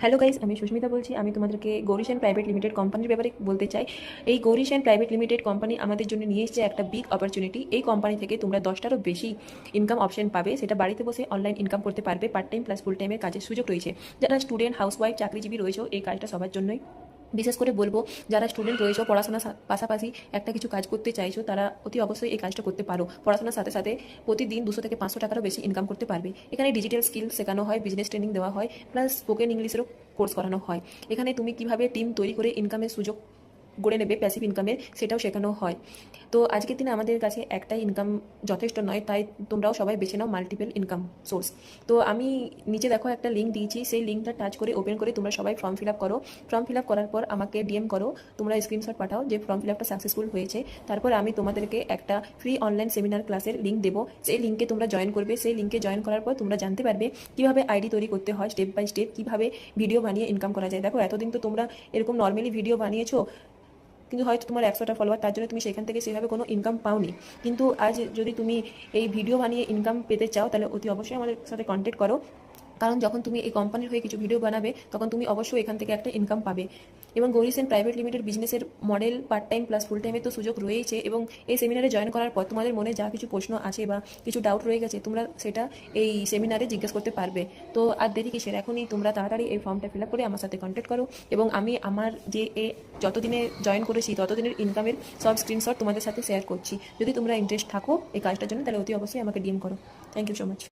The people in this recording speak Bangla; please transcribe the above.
হ্যালো গাইস, আমি সুস্মিতা বলছি। আমি তোমাদেরকে গৌরীশ অ্যান্ড প্রাইভেট লিমিটেড কোম্পানির ব্যাপারে বলতে চাই। এই Gourish and private limited company আমাদের জন্য নিয়ে এসেছে একটা বিগ অপরচুনিটি। এই কোম্পানি থেকে তোমরা 10টারও বেশি ইনকাম অপশন পাবে। সেটা বাড়িতে বসে অনলাইন ইনকাম করতে পারবে। পার্ট টাইম প্লাস ফুল টাইমের কাজের সুযোগ রয়েছে। যারা স্টুডেন্ট, হাউসওয়াইফ, চাকরিজীবী রয়েছে, এই কাজটা সবার জন্যই। বিশেষ করে বলবো, যারা স্টুডেন্ট রয়েছে, পড়াশোনার পাশাপাশি একটা কিছু কাজ করতে চাইছো, তারা অতি অবশ্যই এই কাজটা করতে পারো। পড়াশোনার সাথে সাথে প্রতিদিন 200 থেকে 500 টাকারও বেশি ইনকাম করতে পারবে। এখানে ডিজিটাল স্কিল শেখানো হয়, বিজনেস ট্রেনিং দেওয়া হয়, প্লাস স্পোকেন ইংলিশেরও কোর্স করানো হয়। এখানে তুমি কিভাবে টিম তৈরি করে ইনকামের সুযোগ গড়ে নেবে, প্যাসিভ ইনকামের, সেটাও শেখানো হয়। তো আজকের দিনে আমাদের কাছে একটাই ইনকাম যথেষ্ট নয়, তাই তোমরাও সবাই বেছে নাও মাল্টিপল ইনকাম সোর্স। তো আমি নিচে দেখো একটা লিঙ্ক দিয়েছি, সেই লিঙ্কটা টাচ করে ওপেন করে তোমরা সবাই ফর্ম ফিল আপ করো। ফর্ম ফিল আপ করার পর আমাকে ডিএম করো, তোমরা স্ক্রিনশট পাঠাও যে ফর্ম ফিল আপটা সাকসেসফুল হয়েছে। তারপর আমি তোমাদেরকে একটা ফ্রি অনলাইন সেমিনার ক্লাসের লিঙ্ক দেবো, সেই লিঙ্কে তোমরা জয়েন করবে। সেই লিঙ্কে জয়েন করার পর তোমরা জানতে পারবে কীভাবে আইডি তৈরি করতে হয়, স্টেপ বাই স্টেপ কীভাবে ভিডিও বানিয়ে ইনকাম করা যায়। দেখো, এতদিন তো তোমরা এরকম নর্মালি ভিডিও বানিয়েছো, কিন্তু হয়তো তোমার 100টা ফলোয়ার, তার জন্য তুমি সেখান থেকে সেভাবে কোনো ইনকাম পাওনি। কিন্তু আজ যদি তুমি এই ভিডিও বানিয়ে ইনকাম পেতে চাও, তাহলে অতি অবশ্যই আমাদের সাথে কন্ট্যাক্ট করো। কারণ যখন তুমি এই কোম্পানির হয়ে কিছু ভিডিও বানাবে, তখন তুমি অবশ্যই এখান থেকে একটা ইনকাম পাবে। এবং গৌরী সেন প্রাইভেট লিমিটেড বিজনেসের মডেল পার্ট টাইম প্লাস ফুল টাইমের তো সুযোগ রয়েছে। এবং এই সেমিনারে জয়েন করার পর তোমাদের মনে যা কিছু প্রশ্ন আছে বা কিছু ডাউট রয়ে গেছে, তোমরা সেটা এই সেমিনারে জিজ্ঞেস করতে পারবে। তো আর দেরি কিসের, এখনই তোমরা তাড়াতাড়ি এই ফর্মটা ফিল আপ করে আমার সাথে কন্ট্যাক্ট করো। এবং আমি আমার যে যতদিনে জয়েন করেছি ততদিনের ইনকামের সব স্ক্রিনশট তোমাদের সাথে শেয়ার করছি। যদি তোমরা ইন্টারেস্ট থাকো এই কাজটার জন্য, তাহলে অতি অবশ্যই আমাকে ডিএম করো। Thank you so much.